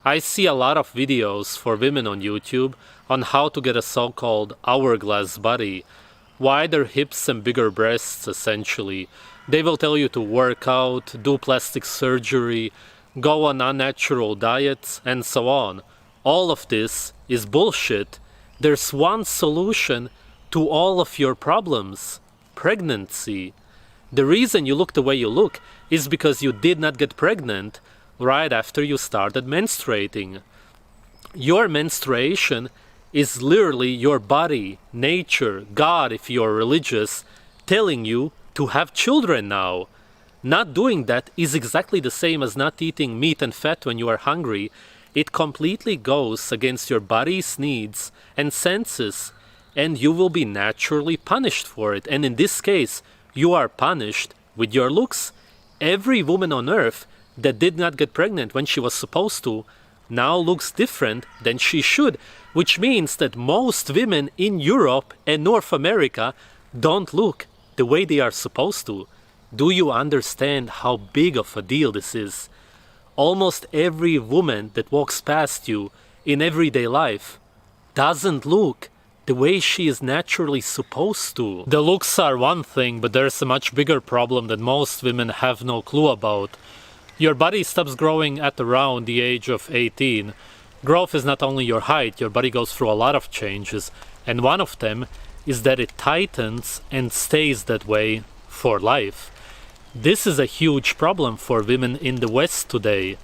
I see a lot of videos for women on YouTube on how to get a so-called hourglass body, wider hips and bigger breasts essentially. They will tell you to work out, do plastic surgery, go on unnatural diets, and so on. All of this is bullshit. There's one solution to all of your problems: pregnancy. The reason you look the way you look is because you did not get pregnant right after you started menstruating. Your menstruation is literally your body, nature, God if you're religious, telling you to have children now. Not doing that is exactly the same as not eating meat and fat when you are hungry. It completely goes against your body's needs and senses, and you will be naturally punished for it. And in this case, you are punished with your looks. Every woman on earth that did not get pregnant when she was supposed to now looks different than she should, which means that most women in Europe and North America don't look the way they are supposed to. Do you understand how big of a deal this is? Almost every woman that walks past you in everyday life doesn't look the way she is naturally supposed to. The looks are one thing, but there's a much bigger problem that most women have no clue about. Your body stops growing at around the age of 18. Growth is not only your height, your body goes through a lot of changes, and one of them is that it tightens and stays that way for life. This is a huge problem for women in the West today.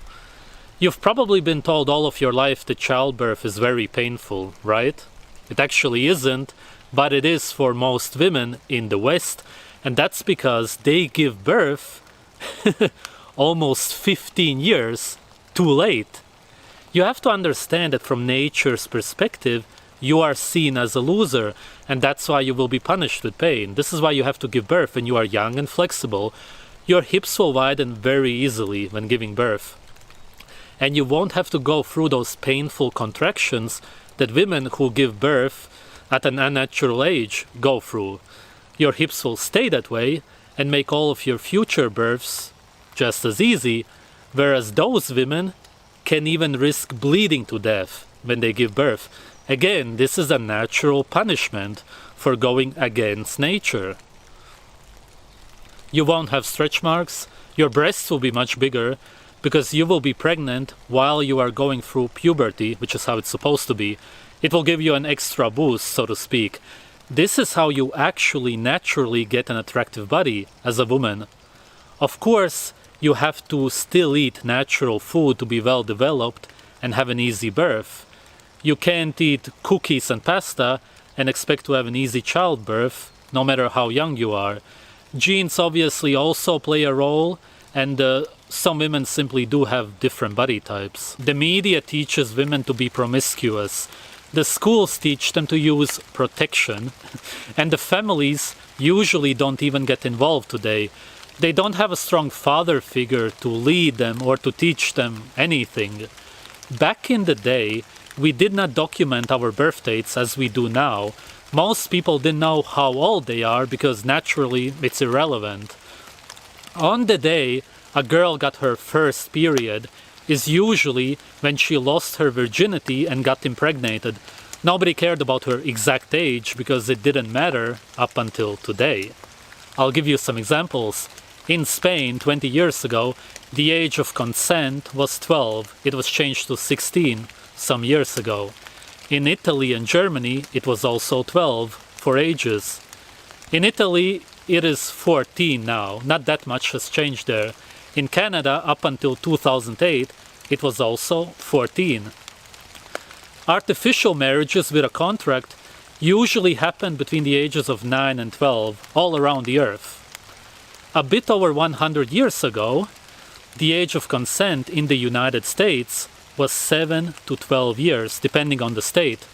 You've probably been told all of your life that childbirth is very painful, right? It actually isn't, but it is for most women in the West, and that's because they give birth almost 15 years too late. You have to understand that from nature's perspective, you are seen as a loser, and that's why you will be punished with pain. This is why you have to give birth when you are young and flexible. Your hips will widen very easily when giving birth, and you won't have to go through those painful contractions that women who give birth at an unnatural age go through. Your hips will stay that way and make all of your future births just as easy, whereas those women can even risk bleeding to death when they give birth. Again, this is a natural punishment for going against nature. You won't have stretch marks, your breasts will be much bigger, because you will be pregnant while you are going through puberty, which is how it's supposed to be. It will give you an extra boost, so to speak. This is how you actually naturally get an attractive body as a woman. Of course, you have to still eat natural food to be well developed and have an easy birth. You can't eat cookies and pasta and expect to have an easy childbirth, no matter how young you are. Genes obviously also play a role, and some women simply do have different body types. The media teaches women to be promiscuous. The schools teach them to use protection, and the families usually don't even get involved today. They don't have a strong father figure to lead them or to teach them anything. Back in the day, we did not document our birth dates as we do now. Most people didn't know how old they are because naturally it's irrelevant. On the day a girl got her first period is usually when she lost her virginity and got impregnated. Nobody cared about her exact age because it didn't matter up until today. I'll give you some examples. In Spain, 20 years ago, the age of consent was 12. It was changed to 16 some years ago. In Italy and Germany, it was also 12 for ages. In Italy, it is 14 now. Not that much has changed there. In Canada, up until 2008, it was also 14. Artificial marriages with a contract usually happen between the ages of 9 and 12, all around the earth. A bit over 100 years ago, the age of consent in the United States was 7 to 12 years, depending on the state.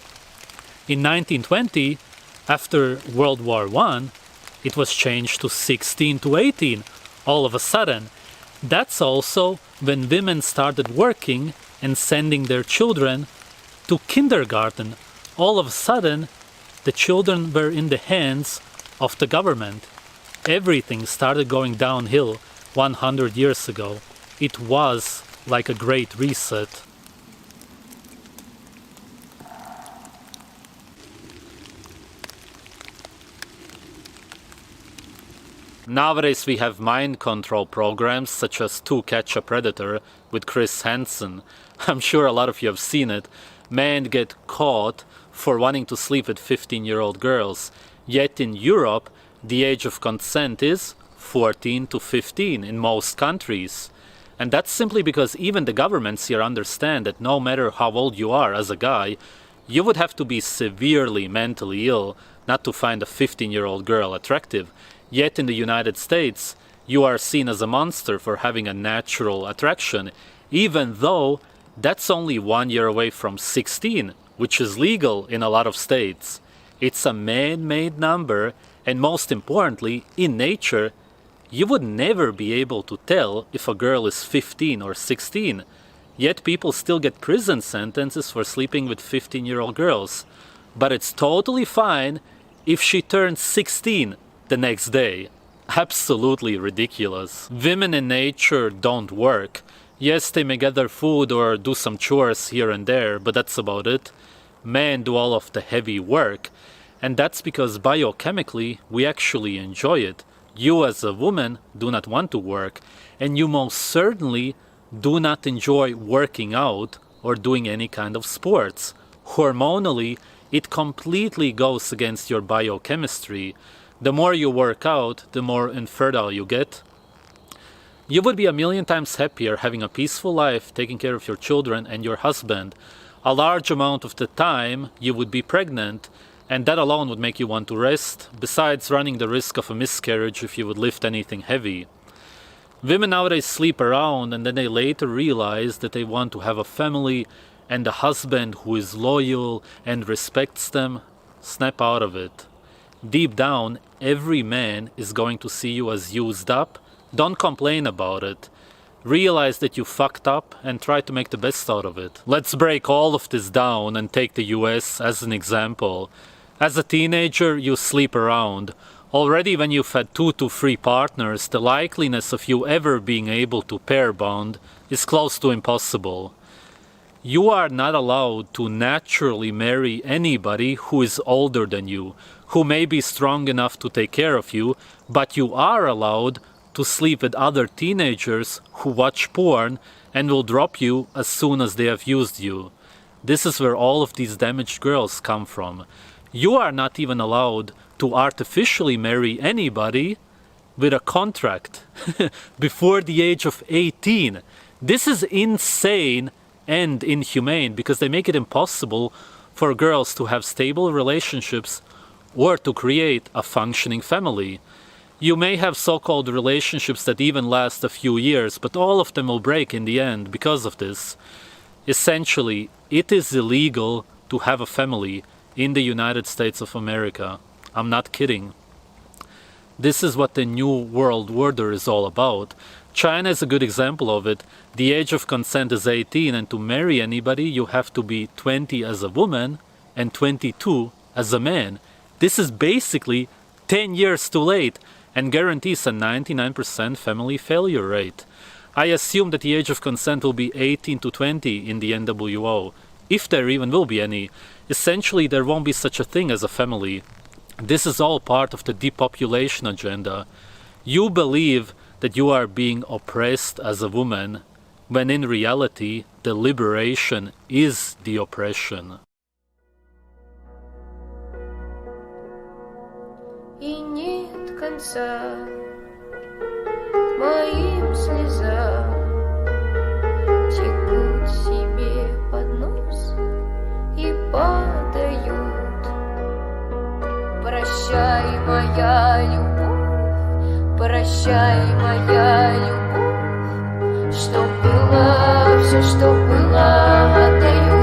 In 1920, after World War I, it was changed to 16 to 18, all of a sudden. That's also when women started working and sending their children to kindergarten. All of a sudden, the children were in the hands of the government. Everything started going downhill 100 years ago. It was like a great reset. Nowadays we have mind control programs such as To Catch a Predator with Chris Hansen. I'm sure a lot of you have seen it. Men get caught for wanting to sleep with 15-year-old girls. Yet in Europe, the age of consent is 14 to 15 in most countries. And that's simply because even the governments here understand that no matter how old you are as a guy, you would have to be severely mentally ill not to find a 15-year-old girl attractive. Yet in the United States, you are seen as a monster for having a natural attraction, even though that's only 1 year away from 16, which is legal in a lot of states. It's a man-made number, and most importantly, in nature, you would never be able to tell if a girl is 15 or 16. Yet people still get prison sentences for sleeping with 15-year-old girls. But it's totally fine if she turns 16 the next day. Absolutely ridiculous. Women in nature don't work. Yes, they may gather food or do some chores here and there, but that's about it. Men do all of the heavy work. And that's because biochemically, we actually enjoy it. You as a woman do not want to work, and you most certainly do not enjoy working out or doing any kind of sports. Hormonally, it completely goes against your biochemistry. The more you work out, the more infertile you get. You would be a million times happier having a peaceful life, taking care of your children and your husband. A large amount of the time you would be pregnant, and that alone would make you want to rest, besides running the risk of a miscarriage if you would lift anything heavy. Women nowadays sleep around and then they later realize that they want to have a family and a husband who is loyal and respects them. Snap out of it. Deep down, every man is going to see you as used up. Don't complain about it. Realize that you fucked up and try to make the best out of it. Let's break all of this down and take the US as an example. As a teenager, you sleep around. Already when you've had 2 to 3 partners, the likeliness of you ever being able to pair bond is close to impossible. You are not allowed to naturally marry anybody who is older than you, who may be strong enough to take care of you, but you are allowed to sleep with other teenagers who watch porn and will drop you as soon as they have used you. This is where all of these damaged girls come from. You are not even allowed to artificially marry anybody with a contract before the age of 18. This is insane and inhumane because they make it impossible for girls to have stable relationships or to create a functioning family. You may have so-called relationships that even last a few years, but all of them will break in the end because of this. Essentially, it is illegal to have a family in the United States of America. I'm not kidding. This is what the New World Order is all about. China is a good example of it. The age of consent is 18, and to marry anybody you have to be 20 as a woman and 22 as a man. This is basically 10 years too late and guarantees a 99% family failure rate. I assume that the age of consent will be 18 to 20 in the NWO, if there even will be any. Essentially, there won't be such a thing as a family. This is all part of the depopulation agenda. You believe that you are being oppressed as a woman, when in reality, the liberation is the oppression. И нет конца моим слезам, текут себе под нос и падают. Прощай, моя любовь, прощай, моя любовь, что было, все, что было, отдаю.